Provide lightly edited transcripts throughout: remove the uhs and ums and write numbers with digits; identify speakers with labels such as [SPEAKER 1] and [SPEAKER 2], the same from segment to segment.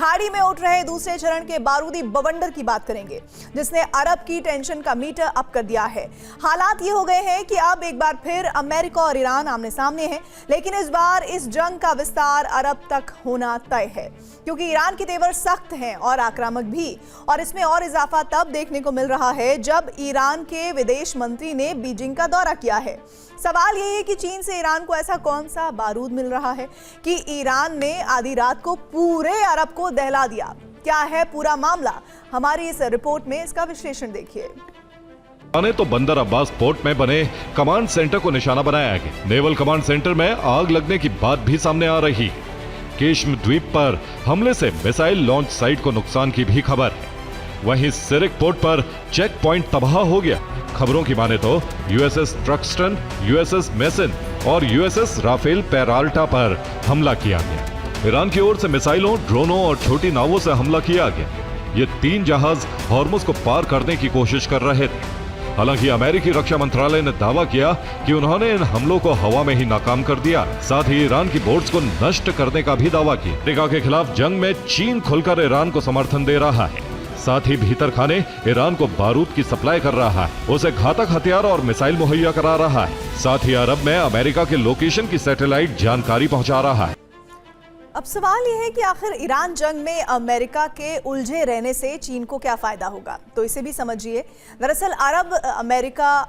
[SPEAKER 1] खाड़ी में उठ रहे दूसरे चरण के बारूदी बवंडर की बात करेंगे, जिसने अरब की टेंशन का मीटर अप कर दिया है। हालात ये हो गए हैं कि अब एक बार फिर अमेरिका और ईरान आमने सामने हैं, लेकिन इस बार इस जंग का विस्तार अरब तक होना तय है, क्योंकि ईरान के तेवर सख्त हैं और आक्रामक भी। और इसमें और इजाफा तब देखने को मिल रहा है जब ईरान के विदेश मंत्री ने बीजिंग का दौरा किया है। सवाल यही है कि चीन से ईरान को ऐसा कौन सा बारूद मिल रहा है कि ईरान ने आधी रात को पूरे अरब को दहला दिया। क्या है पूरा मामला, हमारी इस रिपोर्ट में इसका विश्लेषण देखिए।
[SPEAKER 2] तो बंदर अब्बास पोर्ट में बने कमांड सेंटर को निशाना बनाया गया। नेवल कमांड सेंटर में आग लगने की बात भी सामने आ रही है। केश्म द्वीप पर हमले से मिसाइल लॉन्च साइट को नुकसान की भी खबर है। वहीं सिरिक पोर्ट पर चेक पॉइंट तबाह हो गया। खबरों की माने तो यूएसएस ट्रक्सटन, यूएसएस मेसन और यूएसएस राफेल पेराल्टा पर हमला किया गया। ईरान की ओर से मिसाइलों, ड्रोनों और छोटी नावों से हमला किया गया। ये 3 जहाज हॉर्मुज को पार करने की कोशिश कर रहे थे। हालांकि अमेरिकी रक्षा मंत्रालय ने दावा किया कि उन्होंने इन हमलों को हवा में ही नाकाम कर दिया। साथ ही ईरान की बोट्स को नष्ट करने का भी दावा किया। अमेरिका के खिलाफ जंग में चीन खुलकर ईरान को समर्थन दे रहा है। साथ ही भीतर खाने ईरान को बारूद की सप्लाई कर रहा है, उसे घातक हथियार और मिसाइल मुहैया करा रहा है। साथ ही अरब में अमेरिका के लोकेशन की सैटेलाइट जानकारी पहुंचा रहा है।
[SPEAKER 1] अब सवाल यह है कि आखिर ईरान जंग में अमेरिका के उलझे रहने से चीन को क्या फायदा होगा, तो इसे भी समझिए। दरअसल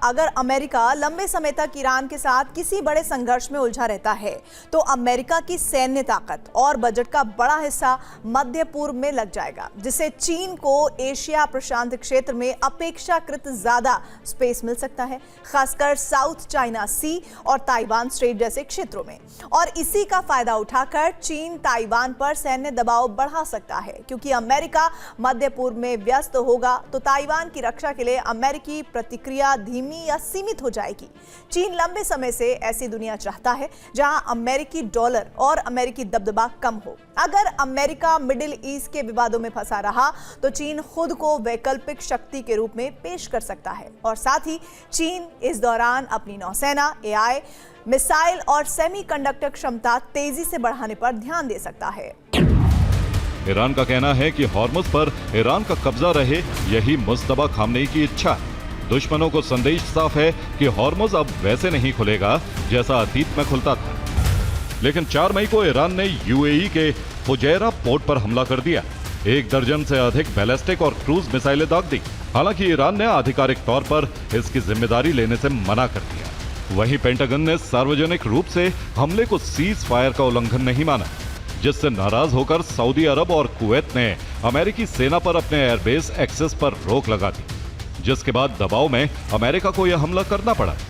[SPEAKER 1] अगर अमेरिका लंबे समय तक ईरान के साथ किसी बड़े संघर्ष में उलझा रहता है, तो अमेरिका की सैन्य ताकत और बजट का बड़ा हिस्सा मध्य पूर्व में लग जाएगा, जिससे चीन को एशिया प्रशांत क्षेत्र में अपेक्षाकृत ज्यादा स्पेस मिल सकता है, खासकर साउथ चाइना सी और ताइवान स्ट्रेट जैसे क्षेत्रों में। और इसी का फायदा उठाकर चीन ताइवान पर सैन्य दबाव बढ़ा सकता है, क्योंकि अमेरिका मध्य पूर्व में व्यस्त होगा तो ताइवान की रक्षा के लिए अमेरिकी प्रतिक्रिया धीमी या सीमित हो जाएगी। चीन लंबे समय से ऐसी दुनिया चाहता है जहां अमेरिकी डॉलर और अमेरिकी दबदबा कम हो। अगर अमेरिका मिडिल ईस्ट के विवादों में फंसा रहा तो चीन खुद को वैकल्पिक शक्ति के रूप में पेश कर सकता है। और साथ ही चीन इस दौरान अपनी नौसेना, एआई, मिसाइल और सेमीकंडक्टर क्षमता तेजी से बढ़ाने पर ध्यान दे सकता है।
[SPEAKER 2] ईरान का कहना है कि हॉर्मुज पर ईरान का कब्जा रहे, यही मुस्तबा खामनेई की इच्छा है। दुश्मनों को संदेश साफ है कि हॉर्मुज अब वैसे नहीं खुलेगा जैसा अतीत में खुलता था। लेकिन 4 मई को ईरान ने यूएई के फुजैरा पोर्ट पर हमला कर दिया। 1 दर्जन से अधिक बैलिस्टिक और क्रूज मिसाइलें दाग दी। हालांकि ईरान ने आधिकारिक तौर पर इसकी जिम्मेदारी लेने से मना कर दिया। वहीं पेंटागन ने सार्वजनिक रूप से हमले को सीज फायर का उल्लंघन नहीं माना, जिससे नाराज होकर सऊदी अरब और कुवैत ने अमेरिकी सेना पर अपने एयरबेस एक्सेस पर रोक लगा दी, जिसके बाद दबाव में अमेरिका को यह हमला करना पड़ा।